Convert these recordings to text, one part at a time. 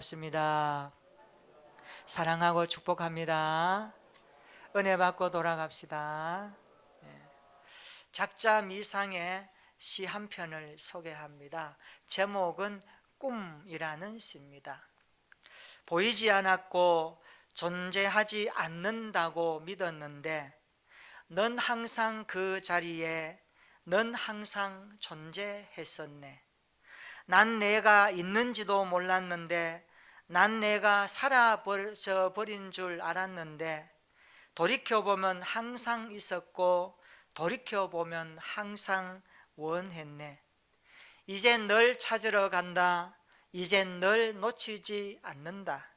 습니다. 사랑하고 축복합니다. 은혜 받고 돌아갑시다. 작자 미상의 시 한 편을 소개합니다. 제목은 꿈이라는 시입니다. 보이지 않았고 존재하지 않는다고 믿었는데 넌 항상 그 자리에 넌 항상 존재했었네. 난 내가 있는지도 몰랐는데 난 내가 사라져버린 줄 알았는데 돌이켜보면 항상 있었고 돌이켜보면 항상 원했네. 이젠 널 찾으러 간다. 이젠 널 놓치지 않는다.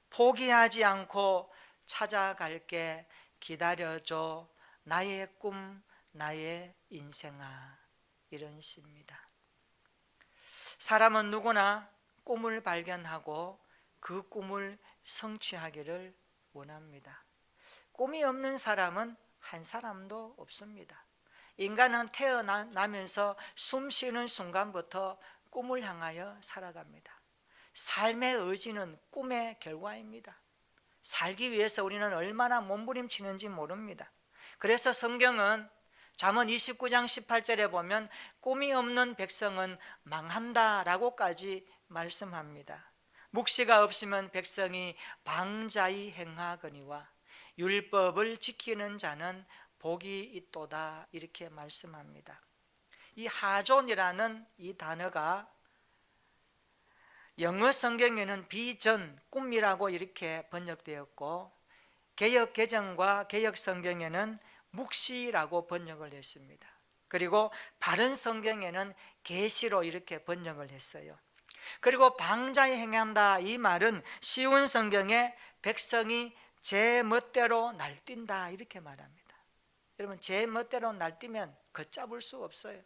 포기하지 않고 찾아갈게. 기다려줘. 나의 꿈, 나의 인생아. 이런 시입니다. 사람은 누구나 꿈을 발견하고 그 꿈을 성취하기를 원합니다. 꿈이 없는 사람은 한 사람도 없습니다. 인간은 태어나면서 숨 쉬는 순간부터 꿈을 향하여 살아갑니다. 삶의 의지는 꿈의 결과입니다. 살기 위해서 우리는 얼마나 몸부림치는지 모릅니다. 그래서 성경은 잠언 29장 18절에 보면 꿈이 없는 백성은 망한다라고까지 말씀합니다. 묵시가 없으면 백성이 방자히 행하거니와 율법을 지키는 자는 복이 있도다, 이렇게 말씀합니다. 이 하존이라는 이 단어가 영어 성경에는 비전, 꿈이라고 이렇게 번역되었고 개역 개정과 개역 성경에는 묵시라고 번역을 했습니다. 그리고 바른 성경에는 계시로 이렇게 번역을 했어요. 그리고 방자히 행한다, 이 말은 쉬운 성경에 백성이 제 멋대로 날뛴다 이렇게 말합니다. 여러분, 제 멋대로 날뛰면 걷잡을 수 없어요.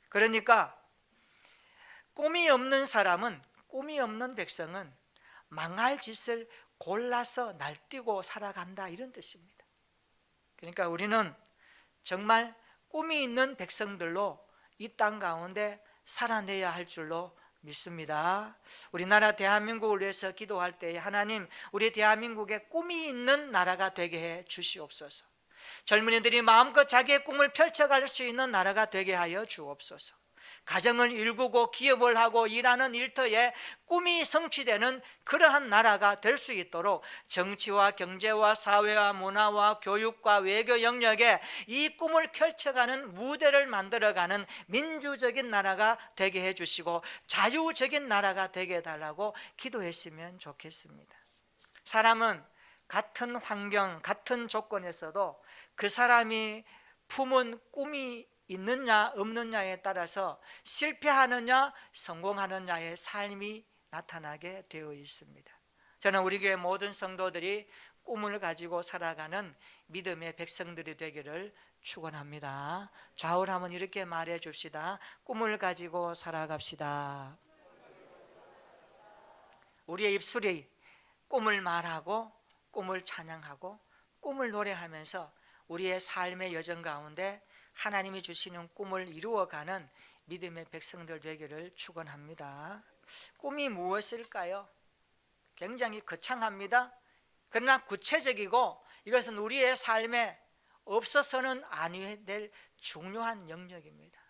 그러니까 꿈이 없는 사람은, 꿈이 없는 백성은 망할 짓을 골라서 날뛰고 살아간다, 이런 뜻입니다. 그러니까 우리는 정말 꿈이 있는 백성들로 이 땅 가운데 살아내야 할 줄로 믿습니다. 우리나라 대한민국을 위해서 기도할 때 하나님, 우리 대한민국에 꿈이 있는 나라가 되게 해 주시옵소서. 젊은이들이 마음껏 자기의 꿈을 펼쳐갈 수 있는 나라가 되게 하여 주옵소서. 가정을 일구고 기업을 하고 일하는 일터에 꿈이 성취되는 그러한 나라가 될 수 있도록 정치와 경제와 사회와 문화와 교육과 외교 영역에 이 꿈을 펼쳐가는 무대를 만들어가는 민주적인 나라가 되게 해주시고 자유적인 나라가 되게 해달라고 기도했으면 좋겠습니다. 사람은 같은 환경, 같은 조건에서도 그 사람이 품은 꿈이 있느냐 없느냐에 따라서 실패하느냐 성공하느냐의 삶이 나타나게 되어 있습니다. 저는 우리 교회 모든 성도들이 꿈을 가지고 살아가는 믿음의 백성들이 되기를 축원합니다. 좌우를 한번 이렇게 말해 줍시다. 꿈을 가지고 살아갑시다. 우리의 입술이 꿈을 말하고 꿈을 찬양하고 꿈을 노래하면서 우리의 삶의 여정 가운데 하나님이 주시는 꿈을 이루어가는 믿음의 백성들 되기를 축원합니다. 꿈이 무엇일까요? 굉장히 거창합니다. 그러나 구체적이고 이것은 우리의 삶에 없어서는 아니 될 중요한 영역입니다.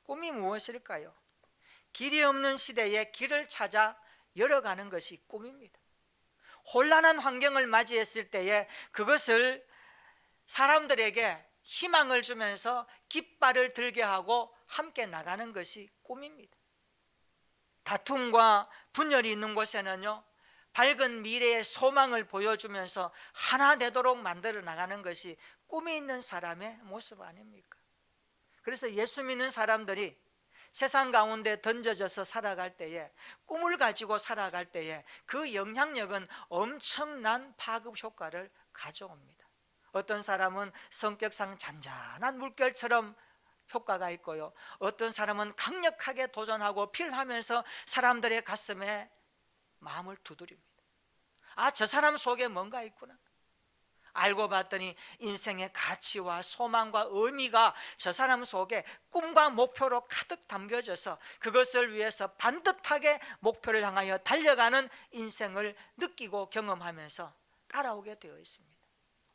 꿈이 무엇일까요? 길이 없는 시대에 길을 찾아 열어가는 것이 꿈입니다. 혼란한 환경을 맞이했을 때에 그것을 사람들에게 희망을 주면서 깃발을 들게 하고 함께 나가는 것이 꿈입니다. 다툼과 분열이 있는 곳에는요, 밝은 미래의 소망을 보여주면서 하나 되도록 만들어 나가는 것이 꿈이 있는 사람의 모습 아닙니까? 그래서 예수 믿는 사람들이 세상 가운데 던져져서 살아갈 때에, 꿈을 가지고 살아갈 때에 그 영향력은 엄청난 파급 효과를 가져옵니다. 어떤 사람은 성격상 잔잔한 물결처럼 효과가 있고요, 어떤 사람은 강력하게 도전하고 필하면서 사람들의 가슴에 마음을 두드립니다. 아, 저 사람 속에 뭔가 있구나. 알고 봤더니 인생의 가치와 소망과 의미가 저 사람 속에 꿈과 목표로 가득 담겨져서 그것을 위해서 반듯하게 목표를 향하여 달려가는 인생을 느끼고 경험하면서 따라오게 되어 있습니다.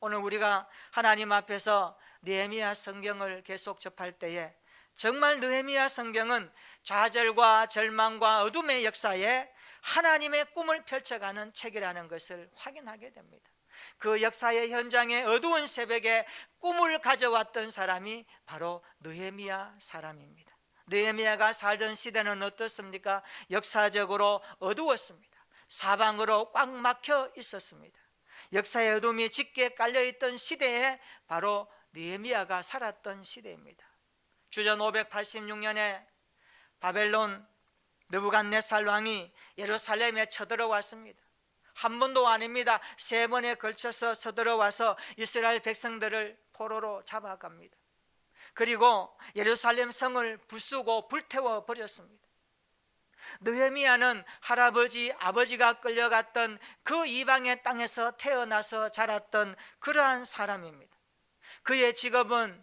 오늘 우리가 하나님 앞에서 느헤미야 성경을 계속 접할 때에 정말 느헤미야 성경은 좌절과 절망과 어둠의 역사에 하나님의 꿈을 펼쳐가는 책이라는 것을 확인하게 됩니다. 그 역사의 현장에 어두운 새벽에 꿈을 가져왔던 사람이 바로 느헤미야 사람입니다. 느헤미야가 살던 시대는 어떻습니까? 역사적으로 어두웠습니다. 사방으로 꽉 막혀 있었습니다. 역사의 어둠이 짙게 깔려있던 시대에 바로 느헤미야가 살았던 시대입니다. 주전 586년에 바벨론 느부갓네살 왕이 예루살렘에 쳐들어왔습니다. 한 번도 아닙니다. 3번에 걸쳐서 쳐들어와서 이스라엘 백성들을 포로로 잡아갑니다. 그리고 예루살렘 성을 부수고 불태워 버렸습니다. 느헤미야는 할아버지, 아버지가 끌려갔던 그 이방의 땅에서 태어나서 자랐던 그러한 사람입니다. 그의 직업은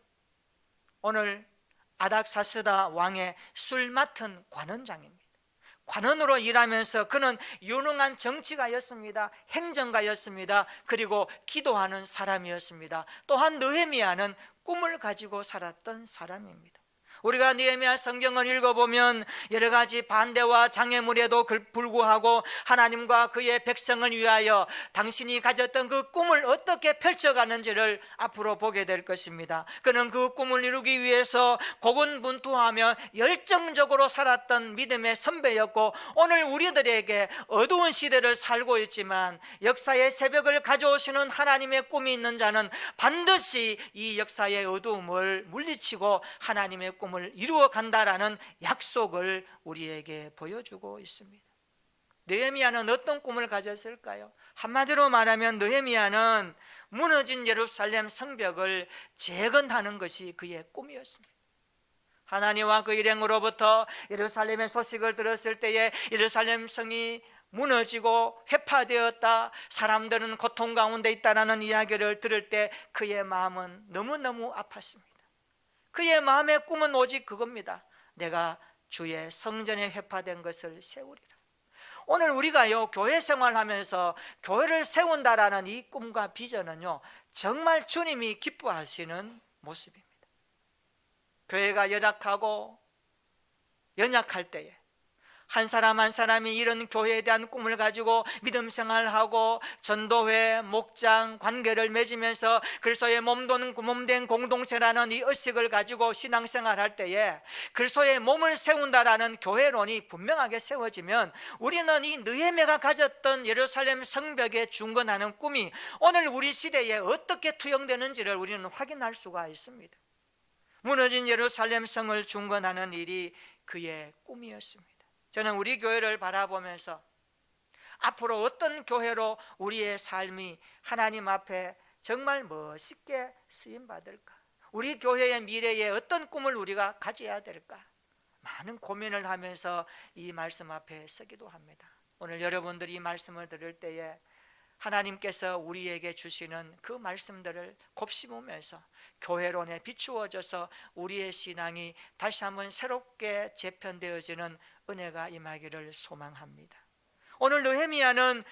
오늘 아닥사스다 왕의 술 맡은 관원장입니다. 관원으로 일하면서 그는 유능한 정치가였습니다. 행정가였습니다. 그리고 기도하는 사람이었습니다. 또한 느헤미야는 꿈을 가지고 살았던 사람입니다. 우리가 느헤미야 성경을 읽어보면 여러 가지 반대와 장애물에도 불구하고 하나님과 그의 백성을 위하여 당신이 가졌던 그 꿈을 어떻게 펼쳐가는지를 앞으로 보게 될 것입니다. 그는 그 꿈을 이루기 위해서 고군분투하며 열정적으로 살았던 믿음의 선배였고, 오늘 우리들에게 어두운 시대를 살고 있지만 역사의 새벽을 가져오시는 하나님의 꿈이 있는 자는 반드시 이 역사의 어두움을 물리치고 하나님의 꿈을 이루어 간다라는 약속을 우리에게 보여주고 있습니다. 느헤미야는 어떤 꿈을 가졌을까요? 한마디로 말하면 느헤미야는 무너진 예루살렘 성벽을 재건하는 것이 그의 꿈이었습니다. 하나님과 그 일행으로부터 예루살렘의 소식을 들었을 때에 예루살렘 성이 무너지고 회파되었다, 사람들은 고통 가운데 있다라는 이야기를 들을 때 그의 마음은 너무너무 아팠습니다. 그의 마음의 꿈은 오직 그겁니다. 내가 주의 성전에 회파된 것을 세우리라. 오늘 우리가요, 교회 생활하면서 교회를 세운다라는 이 꿈과 비전은요, 정말 주님이 기뻐하시는 모습입니다. 교회가 연약하고 연약할 때에 한 사람 한 사람이 이런 교회에 대한 꿈을 가지고 믿음 생활하고 전도회, 목장, 관계를 맺으면서 그리스도의 몸된 공동체라는 이 의식을 가지고 신앙생활할 때에 그리스도의 몸을 세운다라는 교회론이 분명하게 세워지면 우리는 이 느헤미야가 가졌던 예루살렘 성벽에 중건하는 꿈이 오늘 우리 시대에 어떻게 투영되는지를 우리는 확인할 수가 있습니다. 무너진 예루살렘 성을 중건하는 일이 그의 꿈이었습니다. 저는 우리 교회를 바라보면서 앞으로 어떤 교회로 우리의 삶이 하나님 앞에 정말 멋있게 쓰임받을까, 우리 교회의 미래에 어떤 꿈을 우리가 가져야 될까, 많은 고민을 하면서 이 말씀 앞에 서기도 합니다. 오늘 여러분들이 이 말씀을 들을 때에 하나님께서 우리에게 주시는 그 말씀들을 곱씹으면서 교회론에 비추어져서 우리의 신앙이 다시 한번 새롭게 재편되어지는 은혜가 임하기를 소망합니다. 오늘 느헤미야는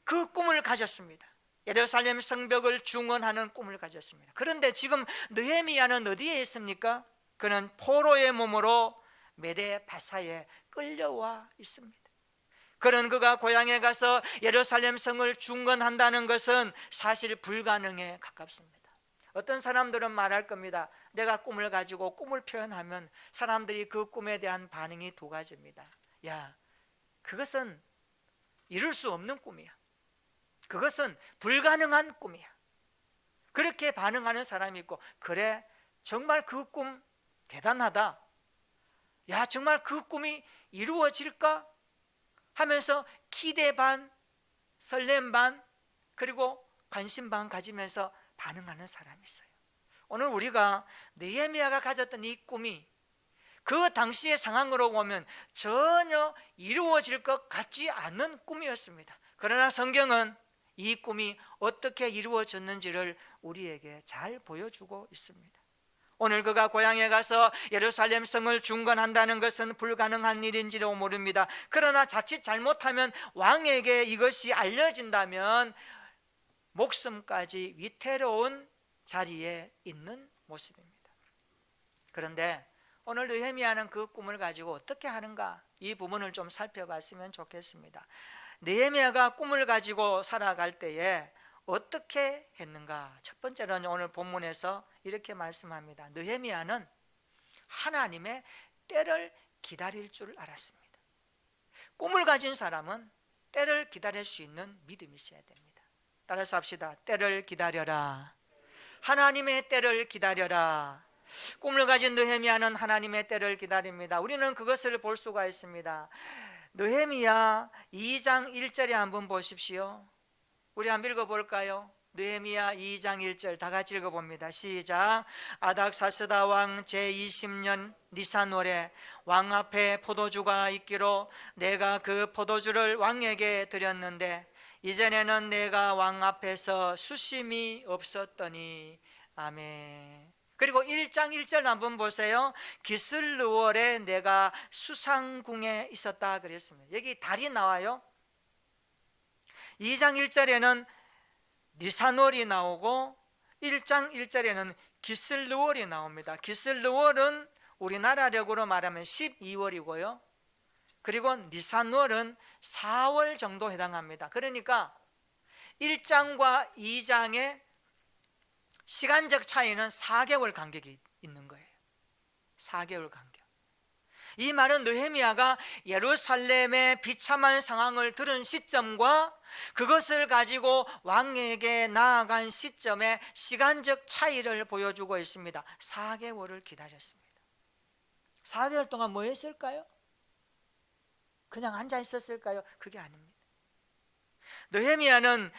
그 꿈을 가졌습니다. 예루살렘 성벽을 중건하는 꿈을 가졌습니다. 그런데 지금 느헤미야는 어디에 있습니까? 그는 포로의 몸으로 메대 바사에 끌려와 있습니다. 그런 그가 고향에 가서 예루살렘 성을 중건한다는 것은 사실 불가능에 가깝습니다. 어떤 사람들은 말할 겁니다. 내가 꿈을 가지고 꿈을 표현하면 사람들이 그 꿈에 대한 반응이 두 가지입니다. 야, 그것은 이룰 수 없는 꿈이야. 그것은 불가능한 꿈이야. 그렇게 반응하는 사람이 있고, 그래, 정말 그 꿈 대단하다. 야, 정말 그 꿈이 이루어질까? 하면서 기대 반, 설렘 반, 그리고 관심 반 가지면서 반응하는 사람이 있어요. 오늘 우리가 느헤미야가 가졌던 이 꿈이 그 당시의 상황으로 보면 전혀 이루어질 것 같지 않은 꿈이었습니다. 그러나 성경은 이 꿈이 어떻게 이루어졌는지를 우리에게 잘 보여주고 있습니다. 오늘 그가 고향에 가서 예루살렘 성을 중건한다는 것은 불가능한 일인지도 모릅니다. 그러나 자칫 잘못하면 왕에게 이것이 알려진다면 목숨까지 위태로운 자리에 있는 모습입니다. 그런데 오늘 느헤미야는 그 꿈을 가지고 어떻게 하는가, 이 부분을 좀 살펴봤으면 좋겠습니다. 느헤미야가 꿈을 가지고 살아갈 때에 어떻게 했는가? 첫 번째로는 오늘 본문에서 이렇게 말씀합니다. 느헤미야는 하나님의 때를 기다릴 줄 알았습니다. 꿈을 가진 사람은 때를 기다릴 수 있는 믿음이 있어야 됩니다. 따라서 합시다. 때를 기다려라. 하나님의 때를 기다려라. 꿈을 가진 느헤미야는 하나님의 때를 기다립니다. 우리는 그것을 볼 수가 있습니다. 느헤미야 2장 1절에 한번 보십시오. 우리 한번 읽어볼까요? 느헤미야 2장 1절 다 같이 읽어봅니다. 시작. 아닥사스다 왕 제20년 니산월에 왕 앞에 포도주가 있기로 내가 그 포도주를 왕에게 드렸는데 이전에는 내가 왕 앞에서 수심이 없었더니. 아멘. 그리고 1장 1절 한번 보세요. 기슬르월에 내가 수상궁에 있었다 그랬습니다. 여기 달이 나와요. 2장 1절에는 니산월이 나오고 1장 1절에는 기슬르월이 나옵니다. 기슬르월은 우리나라력으로 말하면 12월이고요. 그리고 니산월은 4월 정도 해당합니다. 그러니까 1장과 2장의 시간적 차이는 4개월 간격이 있는 거예요. 4개월 간격. 이 말은 느헤미야가 예루살렘의 비참한 상황을 들은 시점과 그것을 가지고 왕에게 나아간 시점의 시간적 차이를 보여주고 있습니다. 4개월을 기다렸습니다. 4개월 동안 뭐 했을까요? 그냥 앉아 있었을까요? 그게 아닙니다. 느헤미야는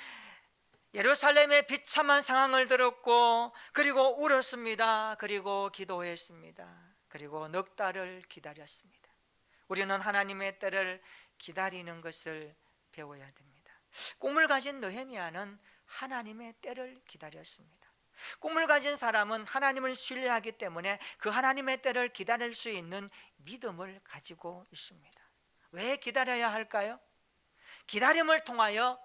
예루살렘의 비참한 상황을 들었고 그리고 울었습니다. 그리고 기도했습니다. 그리고 넉 달을 기다렸습니다. 우리는 하나님의 때를 기다리는 것을 배워야 됩니다. 꿈을 가진 느헤미야는 하나님의 때를 기다렸습니다. 꿈을 가진 사람은 하나님을 신뢰하기 때문에 그 하나님의 때를 기다릴 수 있는 믿음을 가지고 있습니다. 왜 기다려야 할까요? 기다림을 통하여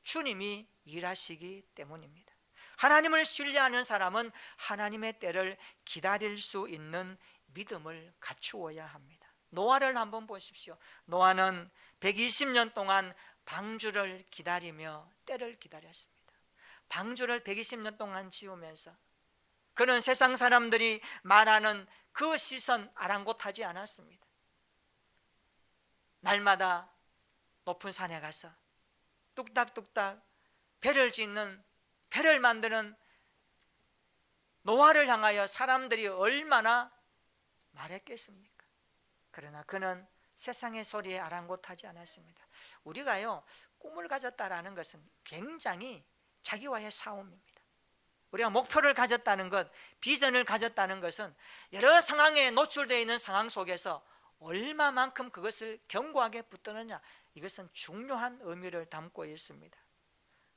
주님이 일하시기 때문입니다. 하나님을 신뢰하는 사람은 하나님의 때를 기다릴 수 있는 믿음을 갖추어야 합니다. 노아를 한번 보십시오. 노아는 120년 동안 방주를 기다리며 때를 기다렸습니다. 방주를 120년 동안 지으면서 그는 세상 사람들이 말하는 그 시선 아랑곳하지 않았습니다. 날마다 높은 산에 가서 뚝딱뚝딱 배를 짓는, 배를 만드는 노아를 향하여 사람들이 얼마나 말했겠습니까? 그러나 그는 세상의 소리에 아랑곳하지 않았습니다. 우리가요, 꿈을 가졌다라는 것은 굉장히 자기와의 싸움입니다. 우리가 목표를 가졌다는 것, 비전을 가졌다는 것은 여러 상황에 노출되어 있는 상황 속에서 얼마만큼 그것을 견고하게 붙드느냐, 이것은 중요한 의미를 담고 있습니다.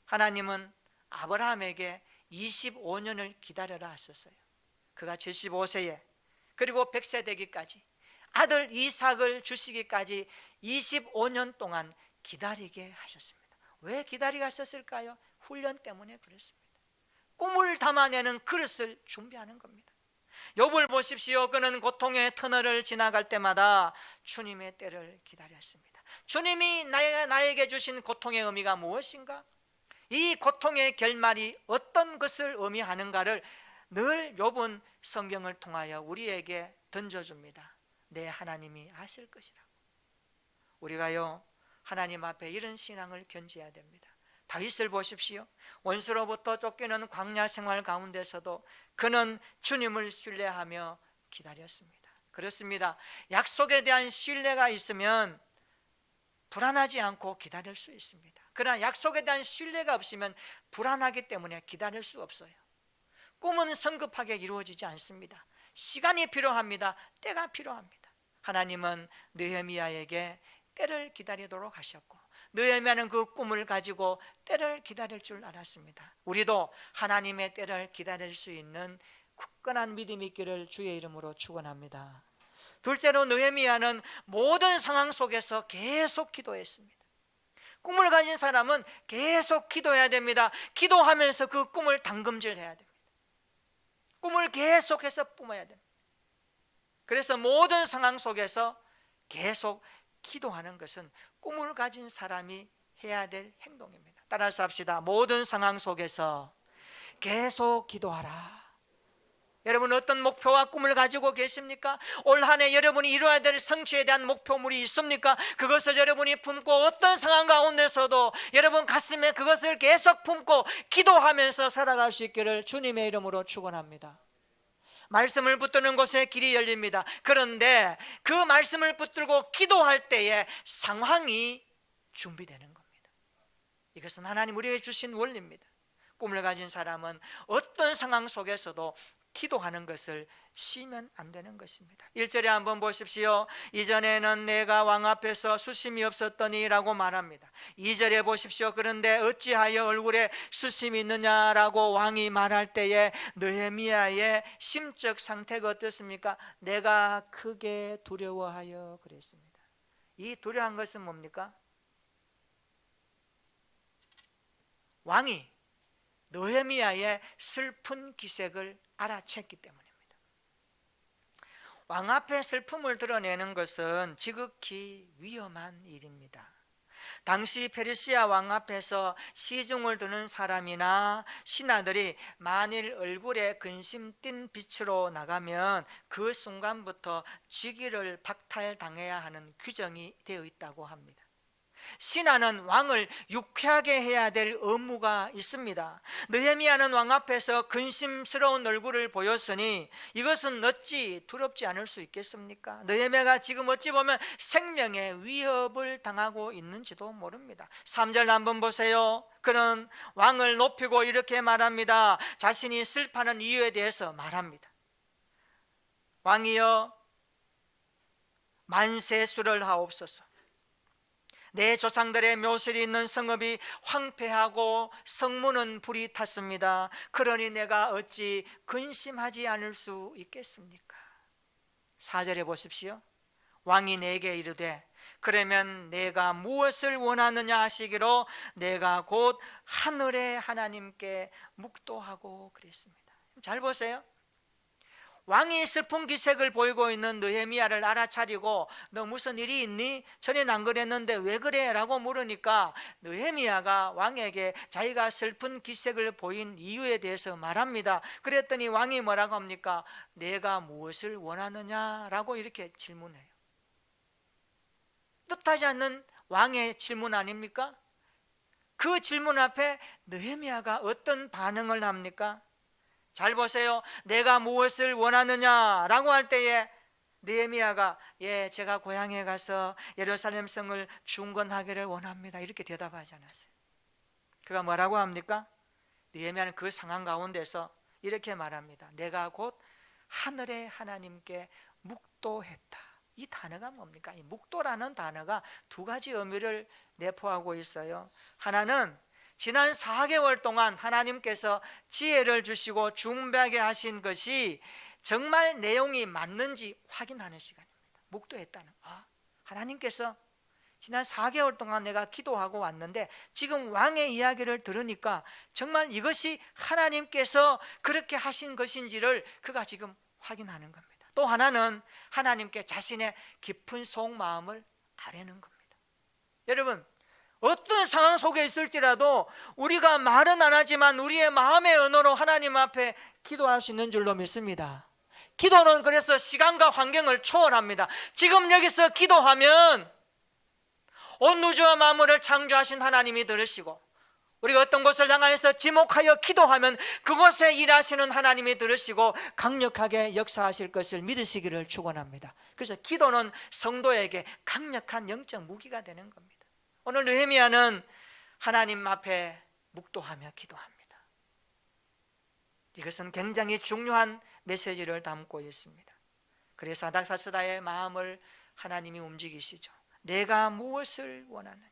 하나님은 아브라함에게 25년을 기다려라 하셨어요. 그가 75세에 그리고 100세 되기까지 아들 이삭을 주시기까지 25년 동안 기다리게 하셨습니다. 왜 기다리게 하셨을까요? 훈련 때문에 그렇습니다. 꿈을 담아내는 그릇을 준비하는 겁니다. 욥을 보십시오. 그는 고통의 터널을 지나갈 때마다 주님의 때를 기다렸습니다. 주님이 나에게 주신 고통의 의미가 무엇인가? 이 고통의 결말이 어떤 것을 의미하는가를 늘 욥은 성경을 통하여 우리에게 던져줍니다. 내 하나님이 아실 것이라고. 우리가요, 하나님 앞에 이런 신앙을 견지해야 됩니다. 다윗을 보십시오. 원수로부터 쫓기는 광야 생활 가운데서도 그는 주님을 신뢰하며 기다렸습니다. 그렇습니다. 약속에 대한 신뢰가 있으면 불안하지 않고 기다릴 수 있습니다. 그러나 약속에 대한 신뢰가 없으면 불안하기 때문에 기다릴 수 없어요. 꿈은 성급하게 이루어지지 않습니다. 시간이 필요합니다. 때가 필요합니다. 하나님은 느헤미야에게 때를 기다리도록 하셨고 느헤미야는 그 꿈을 가지고 때를 기다릴 줄 알았습니다. 우리도 하나님의 때를 기다릴 수 있는 굳건한 믿음이 있기를 주의 이름으로 축원합니다. 둘째로 느헤미야는 모든 상황 속에서 계속 기도했습니다. 꿈을 가진 사람은 계속 기도해야 됩니다. 기도하면서 그 꿈을 당금질해야 됩니다. 꿈을 계속해서 뿜어야 됩니다. 그래서 모든 상황 속에서 계속 기도하는 것은 꿈을 가진 사람이 해야 될 행동입니다. 따라서 합시다. 모든 상황 속에서 계속 기도하라. 여러분 어떤 목표와 꿈을 가지고 계십니까? 올 한 해 여러분이 이루어야 될 성취에 대한 목표물이 있습니까? 그것을 여러분이 품고 어떤 상황 가운데서도 여러분 가슴에 그것을 계속 품고 기도하면서 살아갈 수 있기를 주님의 이름으로 축원합니다. 말씀을 붙드는 곳에 길이 열립니다. 그런데 그 말씀을 붙들고 기도할 때에 상황이 준비되는 겁니다. 이것은 하나님 우리에게 주신 원리입니다. 꿈을 가진 사람은 어떤 상황 속에서도 기도하는 것을 쉬면 안 되는 것입니다. 1절에 한번 보십시오. 이전에는 내가 왕 앞에서 수심이 없었더니 라고 말합니다. 2절에 보십시오. 그런데 어찌하여 얼굴에 수심이 있느냐라고 왕이 말할 때에 느헤미야의 심적 상태가 어떻습니까? 내가 크게 두려워하여 그랬습니다. 이 두려워한 것은 뭡니까? 왕이 느헤미야의 슬픈 기색을 알아챘기 때문입니다. 왕 앞에 슬픔을 드러내는 것은 지극히 위험한 일입니다. 당시 페르시아 왕 앞에서 시중을 드는 사람이나 신하들이 만일 얼굴에 근심 띤 빛으로 나가면 그 순간부터 직위를 박탈당해야 하는 규정이 되어 있다고 합니다. 신하는 왕을 유쾌하게 해야 될 의무가 있습니다. 느헤미야는 왕 앞에서 근심스러운 얼굴을 보였으니 이것은 어찌 두렵지 않을 수 있겠습니까? 느헤미야가 지금 어찌 보면 생명의 위협을 당하고 있는지도 모릅니다. 3절 한번 보세요. 그는 왕을 높이고 이렇게 말합니다. 자신이 슬퍼하는 이유에 대해서 말합니다. 왕이여 만세수를 하옵소서. 내 조상들의 묘실이 있는 성읍이 황폐하고 성문은 불이 탔습니다. 그러니 내가 어찌 근심하지 않을 수 있겠습니까? 4절에 보십시오. 왕이 내게 이르되 그러면 내가 무엇을 원하느냐 하시기로 내가 곧 하늘의 하나님께 묵도하고 그랬습니다. 잘 보세요. 왕이 슬픈 기색을 보이고 있는 느헤미야를 알아차리고 너 무슨 일이 있니? 전에는 안 그랬는데 왜 그래? 라고 물으니까 느헤미야가 왕에게 자기가 슬픈 기색을 보인 이유에 대해서 말합니다. 그랬더니 왕이 뭐라고 합니까? 내가 무엇을 원하느냐? 라고 이렇게 질문해요. 뜻하지 않는 왕의 질문 아닙니까? 그 질문 앞에 느헤미야가 어떤 반응을 합니까? 잘 보세요. 내가 무엇을 원하느냐라고 할 때에 느헤미야가 제가 고향에 가서 예루살렘 성을 중건하기를 원합니다. 이렇게 대답하지 않았어요. 그가 뭐라고 합니까? 느헤미야는 그 상황 가운데서 이렇게 말합니다. 내가 곧 하늘의 하나님께 묵도했다. 이 단어가 뭡니까? 이 묵도라는 단어가 두 가지 의미를 내포하고 있어요. 하나는 지난 4개월 동안 하나님께서 지혜를 주시고 준비하게 하신 것이 정말 내용이 맞는지 확인하는 시간입니다. 묵도했다는 하나님께서 지난 4개월 동안 내가 기도하고 왔는데 지금 왕의 이야기를 들으니까 정말 이것이 하나님께서 그렇게 하신 것인지를 그가 지금 확인하는 겁니다. 또 하나는 하나님께 자신의 깊은 속마음을 아뢰는 겁니다. 여러분 어떤 상황 속에 있을지라도 우리가 말은 안 하지만 우리의 마음의 언어로 하나님 앞에 기도할 수 있는 줄로 믿습니다. 기도는 그래서 시간과 환경을 초월합니다. 지금 여기서 기도하면 온 우주와 만물을 창조하신 하나님이 들으시고 우리가 어떤 곳을 향하여서 지목하여 기도하면 그곳에 일하시는 하나님이 들으시고 강력하게 역사하실 것을 믿으시기를 축원합니다. 그래서 기도는 성도에게 강력한 영적 무기가 되는 겁니다. 오늘 느헤미야는 하나님 앞에 묵도하며 기도합니다. 이것은 굉장히 중요한 메시지를 담고 있습니다. 그래서 아닥사스다의 마음을 하나님이 움직이시죠. 내가 무엇을 원하느냐?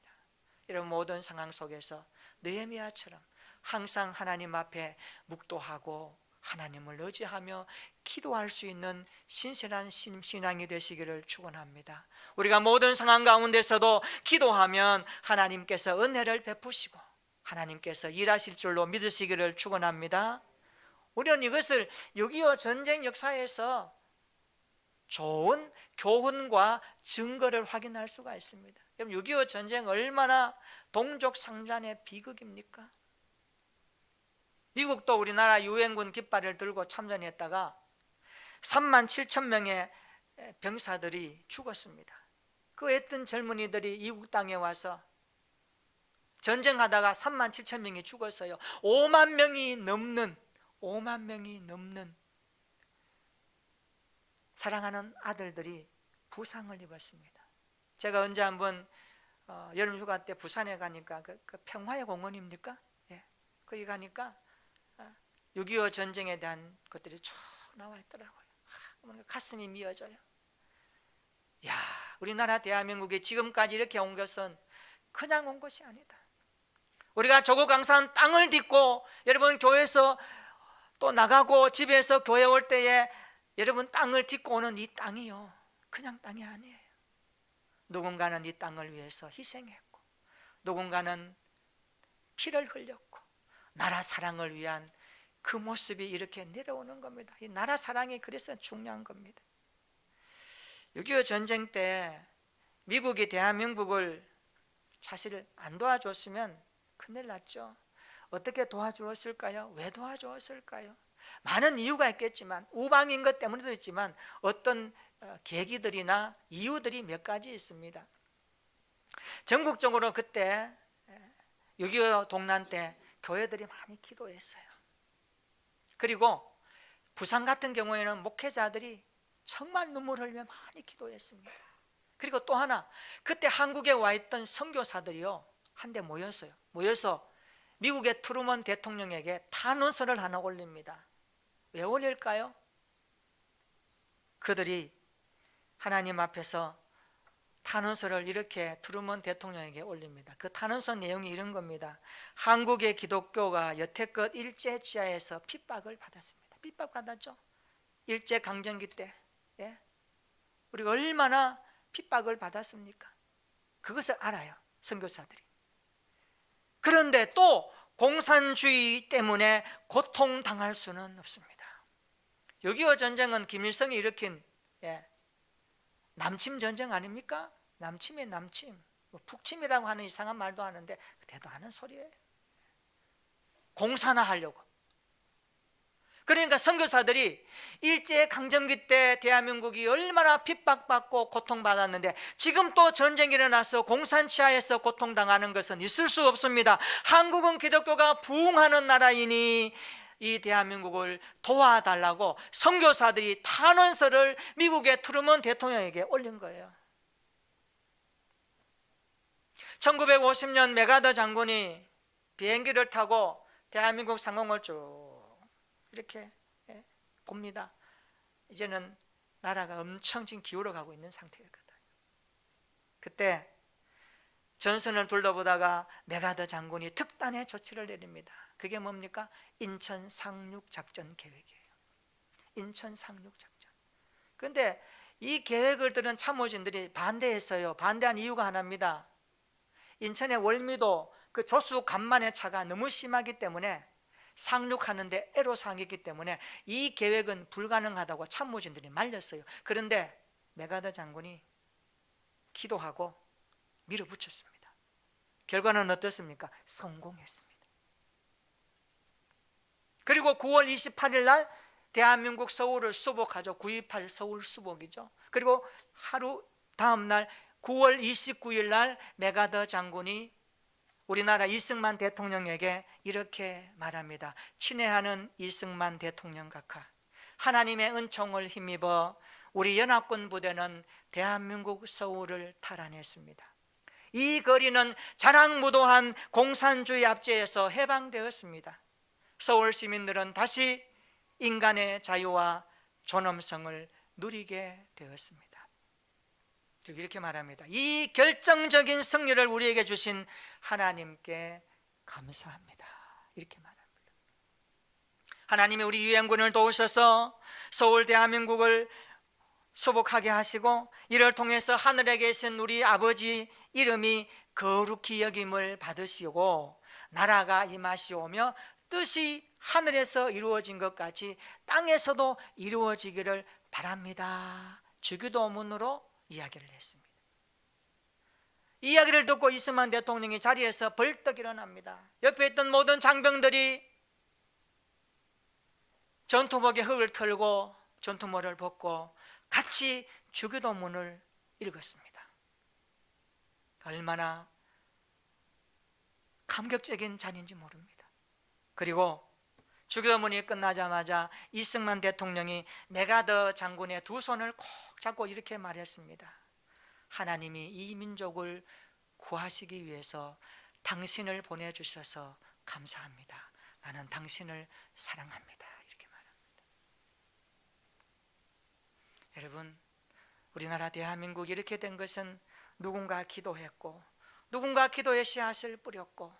이런 모든 상황 속에서 느헤미야처럼 항상 하나님 앞에 묵도하고 하나님을 의지하며 기도할 수 있는 신실한 신앙이 되시기를 축원합니다. 우리가 모든 상황 가운데서도 기도하면 하나님께서 은혜를 베푸시고 하나님께서 일하실 줄로 믿으시기를 축원합니다. 우리는 이것을 6.25 전쟁 역사에서 좋은 교훈과 증거를 확인할 수가 있습니다. 여러분, 6.25 전쟁 얼마나 동족 상잔의 비극입니까? 미국도 우리나라 유엔군 깃발을 들고 참전했다가 3만 7천 명의 병사들이 죽었습니다. 그 어떤 젊은이들이 이국 땅에 와서 전쟁하다가 3만 7천 명이 죽었어요. 5만 명이 넘는 사랑하는 아들들이 부상을 입었습니다. 제가 언제 한번 여름 휴가 때 부산에 가니까 그 평화의 공원입니까? 예. 거기 가니까 6.25 전쟁에 대한 것들이 쭉 나와 있더라고요. 가슴이 미어져요. 야, 우리나라 대한민국이 지금까지 이렇게 온 것은 그냥 온 것이 아니다. 우리가 조국 강산 땅을 딛고 여러분 교회에서 또 나가고 집에서 교회 올 때에 여러분 땅을 딛고 오는 이 땅이요, 그냥 땅이 아니에요. 누군가는 이 땅을 위해서 희생했고 누군가는 피를 흘렸고 나라 사랑을 위한 그 모습이 이렇게 내려오는 겁니다. 이 나라 사랑이 그래서 중요한 겁니다. 6.25 전쟁 때 미국이 대한민국을 사실 안 도와줬으면 큰일 났죠. 어떻게 도와주었을까요? 왜 도와주었을까요? 많은 이유가 있겠지만 우방인 것 때문에도 있지만 어떤 계기들이나 이유들이 몇 가지 있습니다. 전국적으로 그때 6.25 동란 때 교회들이 많이 기도했어요. 그리고 부산 같은 경우에는 목회자들이 정말 눈물 흘리며 많이 기도했습니다. 그리고 또 하나, 그때 한국에 와 있던 선교사들이요 한데 모여서 미국의 트루먼 대통령에게 탄원서를 하나 올립니다. 왜 올릴까요? 그들이 하나님 앞에서 탄원서를 이렇게 트루먼 대통령에게 올립니다. 그 탄원서 내용이 이런 겁니다. 한국의 기독교가 여태껏 일제치하에서 핍박을 받았습니다. 핍박받았죠. 일제강점기 때 우리가 얼마나 핍박을 받았습니까? 그것을 알아요, 선교사들이. 그런데 또 공산주의 때문에 고통당할 수는 없습니다. 6.25 전쟁은 김일성이 일으킨 남침 전쟁 아닙니까? 남침이에요, 남침. 북침이라고 하는 이상한 말도 하는데 대단한 소리예요. 공산화하려고. 그러니까 선교사들이 일제강점기 때 대한민국이 얼마나 핍박받고 고통받았는데 지금 또 전쟁이 일어나서 공산치하에서 고통당하는 것은 있을 수 없습니다. 한국은 기독교가 부흥하는 나라이니 이 대한민국을 도와달라고 선교사들이 탄원서를 미국의 트루먼 대통령에게 올린 거예요. 1950년 맥아더 장군이 비행기를 타고 대한민국 상공을 쭉 이렇게 봅니다. 이제는 나라가 엄청 지금 기울어가고 있는 상태였거든요. 그때 전선을 둘러보다가 맥아더 장군이 특단의 조치를 내립니다. 그게 뭡니까? 인천 상륙 작전 계획이에요. 인천 상륙 작전. 그런데 이 계획을 들은 참모진들이 반대했어요. 반대한 이유가 하나입니다. 인천의 월미도 그 조수 간만의 차가 너무 심하기 때문에 상륙하는데 애로사항이 있기 때문에 이 계획은 불가능하다고 참모진들이 말렸어요. 그런데 맥아더 장군이 기도하고 밀어붙였습니다. 결과는 어떻습니까? 성공했습니다. 그리고 9월 28일 날 대한민국 서울을 수복하죠. 9.28 서울 수복이죠. 그리고 하루 다음 날 9월 29일 날 맥아더 장군이 우리나라 이승만 대통령에게 이렇게 말합니다. 친애하는 이승만 대통령 각하, 하나님의 은총을 힘입어 우리 연합군 부대는 대한민국 서울을 탈환했습니다. 이 거리는 자랑무도한 공산주의 압제에서 해방되었습니다. 서울 시민들은 다시 인간의 자유와 존엄성을 누리게 되었습니다. 그리고 이렇게 말합니다. 이 결정적인 승리를 우리에게 주신 하나님께 감사합니다. 이렇게 말합니다. 하나님이 우리 유엔군을 도우셔서 서울 대한민국을 수복하게 하시고, 이를 통해서 하늘에 계신 우리 아버지 이름이 거룩히 여김을 받으시고 나라가 임하시오며 뜻이 하늘에서 이루어진 것 같이 땅에서도 이루어지기를 바랍니다. 주기도문으로 이야기를 했습니다. 이 이야기를 듣고 이승만 대통령이 자리에서 벌떡 일어납니다. 옆에 있던 모든 장병들이 전투복에 흙을 털고 전투모를 벗고 같이 주기도문을 읽었습니다. 얼마나 감격적인 자리인지 모릅니다. 그리고 주기도문이 끝나자마자 이승만 대통령이 메가더 장군의 두 손을 꼭 잡고 이렇게 말했습니다. 하나님이 이 민족을 구하시기 위해서 당신을 보내주셔서 감사합니다. 나는 당신을 사랑합니다. 이렇게 말합니다. 여러분, 우리나라 대한민국이 이렇게 된 것은 누군가 기도했고, 누군가 기도의 씨앗을 뿌렸고,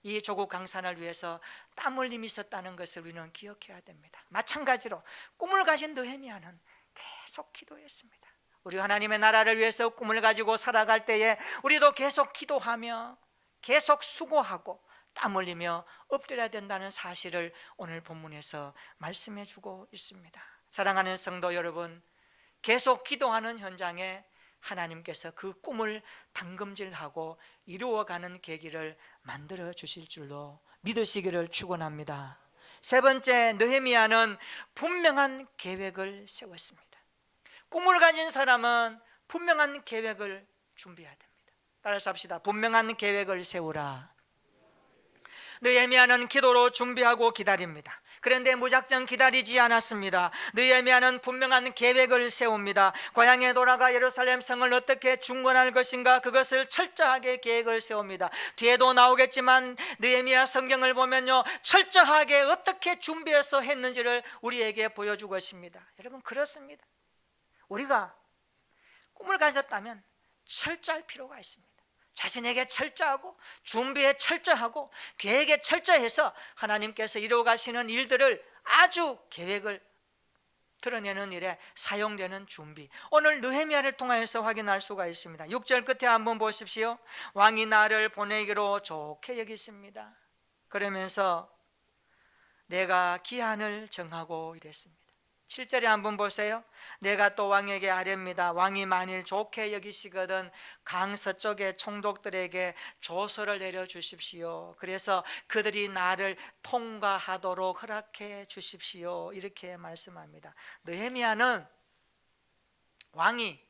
이 조국 강산을 위해서 땀 흘림이 있었다는 것을 우리는 기억해야 됩니다. 마찬가지로 꿈을 가진 느헤미야는 계속 기도했습니다. 우리 하나님의 나라를 위해서 꿈을 가지고 살아갈 때에 우리도 계속 기도하며 계속 수고하고 땀 흘리며 엎드려야 된다는 사실을 오늘 본문에서 말씀해 주고 있습니다. 사랑하는 성도 여러분, 계속 기도하는 현장에 하나님께서 그 꿈을 당금질하고 이루어가는 계기를 만들어 주실 줄로 믿으시기를 축원합니다. 세 번째, 느헤미야는 분명한 계획을 세웠습니다. 꿈을 가진 사람은 분명한 계획을 준비해야 됩니다. 따라서 합시다. 분명한 계획을 세우라. 느헤미야는 기도로 준비하고 기다립니다. 그런데 무작정 기다리지 않았습니다. 느헤미야는 분명한 계획을 세웁니다. 고향에 돌아가 예루살렘 성을 어떻게 중건할 것인가, 그것을 철저하게 계획을 세웁니다. 뒤에도 나오겠지만 느헤미야 성경을 보면요, 철저하게 어떻게 준비해서 했는지를 우리에게 보여주고 있습니다. 여러분, 그렇습니다. 우리가 꿈을 가졌다면 철저할 필요가 있습니다. 자신에게 철저하고 준비에 철저하고 계획에 철저해서 하나님께서 이루어가시는 일들을 아주 계획을 드러내는 일에 사용되는 준비, 오늘 느헤미야를 통해서 확인할 수가 있습니다. 6절 끝에 한번 보십시오. 왕이 나를 보내기로 좋게 여기십니다. 그러면서 내가 기한을 정하고 이랬습니다. 7절에 한번 보세요. 내가 또 왕에게 아뢰입니다. 왕이 만일 좋게 여기시거든 강서쪽의 총독들에게 조서를 내려주십시오. 그래서 그들이 나를 통과하도록 허락해 주십시오. 이렇게 말씀합니다. 느헤미야는 왕이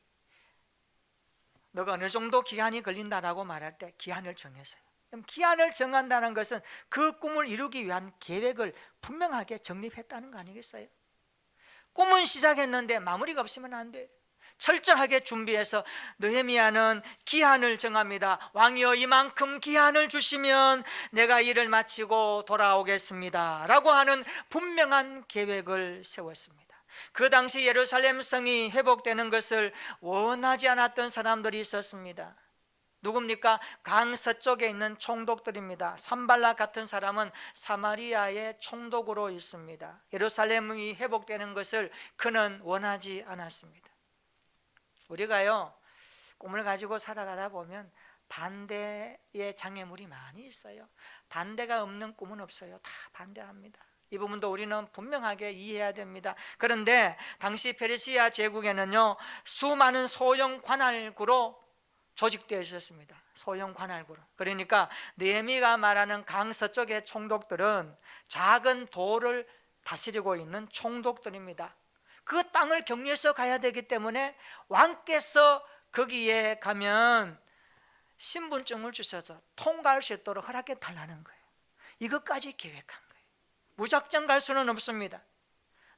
너가 어느 정도 기한이 걸린다라고 말할 때 기한을 정했어요. 그럼 기한을 정한다는 것은 그 꿈을 이루기 위한 계획을 분명하게 정립했다는 거 아니겠어요? 꿈은 시작했는데 마무리가 없으면 안 돼. 철저하게 준비해서 느헤미야는 기한을 정합니다. 왕이여, 이만큼 기한을 주시면 내가 일을 마치고 돌아오겠습니다 라고 하는 분명한 계획을 세웠습니다. 그 당시 예루살렘 성이 회복되는 것을 원하지 않았던 사람들이 있었습니다. 누굽니까? 강서쪽에 있는 총독들입니다. 산발락 같은 사람은 사마리아의 총독으로 있습니다. 예루살렘이 회복되는 것을 그는 원하지 않았습니다. 우리가요, 꿈을 가지고 살아가다 보면 반대의 장애물이 많이 있어요. 반대가 없는 꿈은 없어요. 다 반대합니다. 이 부분도 우리는 분명하게 이해해야 됩니다. 그런데 당시 페르시아 제국에는요, 수많은 소형 관할구로 조직되어 있었습니다. 소형 관할구로. 그러니까 느헤미야가 말하는 강서쪽의 총독들은 작은 도를 다스리고 있는 총독들입니다. 그 땅을 격리해서 가야 되기 때문에 왕께서 거기에 가면 신분증을 주셔서 통과할 수 있도록 허락해 달라는 거예요. 이것까지 계획한 거예요. 무작정 갈 수는 없습니다.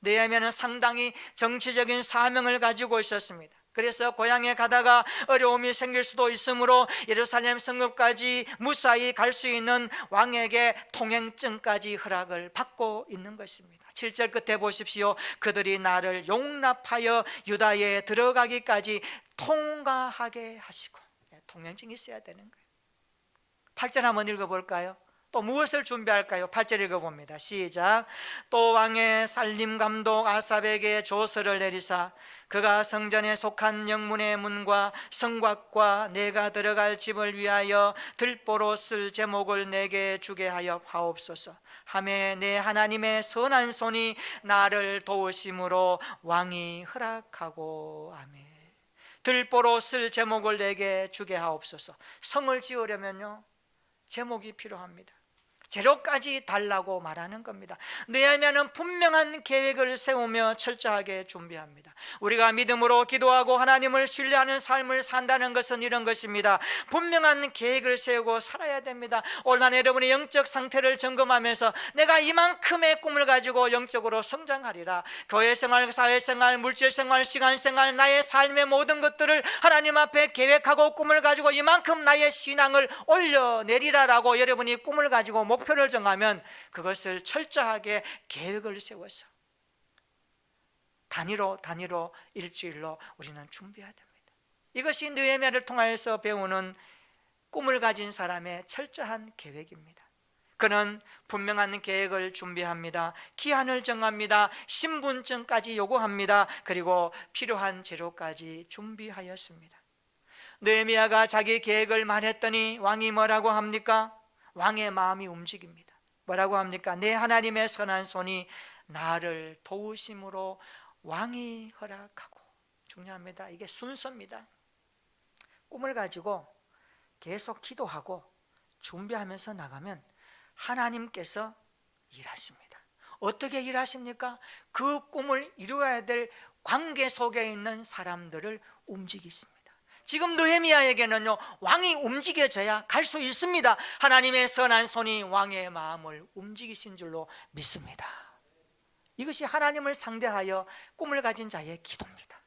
느헤미야는 상당히 정치적인 사명을 가지고 있었습니다. 그래서 고향에 가다가 어려움이 생길 수도 있으므로 예루살렘 성읍까지 무사히 갈 수 있는 왕에게 통행증까지 허락을 받고 있는 것입니다. 7절 끝에 보십시오. 그들이 나를 용납하여 유다에 들어가기까지 통과하게 하시고. 통행증이 있어야 되는 거예요. 8절 한번 읽어볼까요? 또 무엇을 준비할까요? 8절 읽어봅니다. 시작. 또 왕의 살림 감독 아삽에게 조서를 내리사 그가 성전에 속한 영문의 문과 성곽과 내가 들어갈 집을 위하여 들보로 쓸 제목을 내게 주게 하여 하옵소서 하매 내 하나님의 선한 손이 나를 도우심으로 왕이 허락하고. 아멘. 들보로 쓸 제목을 내게 주게 하옵소서. 성을 지으려면요 제목이 필요합니다. 재료까지 달라고 말하는 겁니다. 느헤미야는 분명한 계획을 세우며 철저하게 준비합니다. 우리가 믿음으로 기도하고 하나님을 신뢰하는 삶을 산다는 것은 이런 것입니다. 분명한 계획을 세우고 살아야 됩니다. 올한 여러분의 영적 상태를 점검하면서 내가 이만큼의 꿈을 가지고 영적으로 성장하리라. 교회생활, 사회생활, 물질생활, 시간생활, 나의 삶의 모든 것들을 하나님 앞에 계획하고 꿈을 가지고 이만큼 나의 신앙을 올려내리라라고 여러분이 꿈을 가지고 목표를 정하면 그것을 철저하게 계획을 세워서 단위로 일주일로 우리는 준비해야 됩니다. 이것이 느헤미야를 통하여서 배우는 꿈을 가진 사람의 철저한 계획입니다. 그는 분명한 계획을 준비합니다. 기한을 정합니다. 신분증까지 요구합니다. 그리고 필요한 재료까지 준비하였습니다. 느헤미야가 자기 계획을 말했더니 왕이 뭐라고 합니까? 왕의 마음이 움직입니다. 뭐라고 합니까? 내 하나님의 선한 손이 나를 도우심으로 왕이 허락하고. 중요합니다. 이게 순서입니다. 꿈을 가지고 계속 기도하고 준비하면서 나가면 하나님께서 일하십니다. 어떻게 일하십니까? 그 꿈을 이루어야 될 관계 속에 있는 사람들을 움직이십니다. 지금 느헤미야에게는요 왕이 움직여져야 갈 수 있습니다. 하나님의 선한 손이 왕의 마음을 움직이신 줄로 믿습니다. 이것이 하나님을 상대하여 꿈을 가진 자의 기도입니다.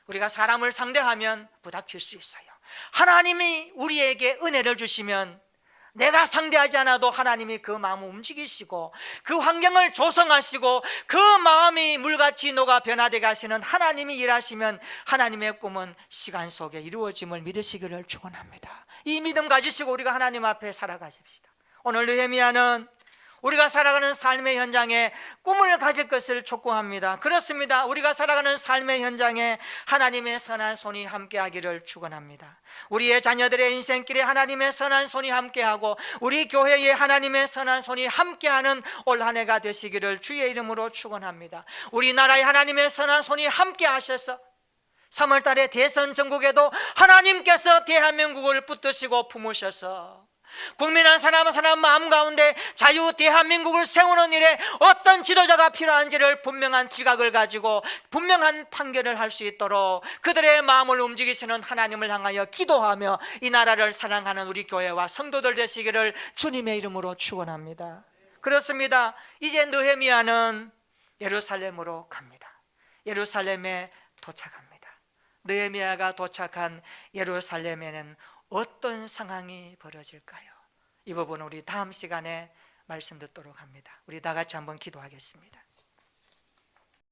우리가 사람을 상대하면 부닥칠 수 있어요. 하나님이 우리에게 은혜를 주시면 내가 상대하지 않아도 하나님이 그 마음을 움직이시고 그 환경을 조성하시고 그 마음이 물같이 녹아 변화되게 하시는 하나님이 일하시면 하나님의 꿈은 시간 속에 이루어짐을 믿으시기를 축원합니다. 이 믿음 가지시고 우리가 하나님 앞에 살아가십시다. 오늘 느헤미야는 우리가 살아가는 삶의 현장에 꿈을 가질 것을 촉구합니다. 그렇습니다. 우리가 살아가는 삶의 현장에 하나님의 선한 손이 함께하기를 축원합니다. 우리의 자녀들의 인생길에 하나님의 선한 손이 함께하고 우리 교회에 하나님의 선한 손이 함께하는 올 한 해가 되시기를 주의 이름으로 축원합니다. 우리나라에 하나님의 선한 손이 함께하셔서 3월 달에 대선 전국에도 하나님께서 대한민국을 붙드시고 품으셔서 국민 한 사람 한 사람 마음 가운데 자유 대한민국을 세우는 일에 어떤 지도자가 필요한지를 분명한 지각을 가지고 분명한 판결을 할 수 있도록 그들의 마음을 움직이시는 하나님을 향하여 기도하며 이 나라를 사랑하는 우리 교회와 성도들 되시기를 주님의 이름으로 축원합니다. 그렇습니다. 이제 느헤미야는 예루살렘으로 갑니다. 예루살렘에 도착합니다. 느헤미야가 도착한 예루살렘에는 어떤 상황이 벌어질까요? 이 부분은 우리 다음 시간에 말씀 듣도록 합니다. 우리 다 같이 한번 기도하겠습니다.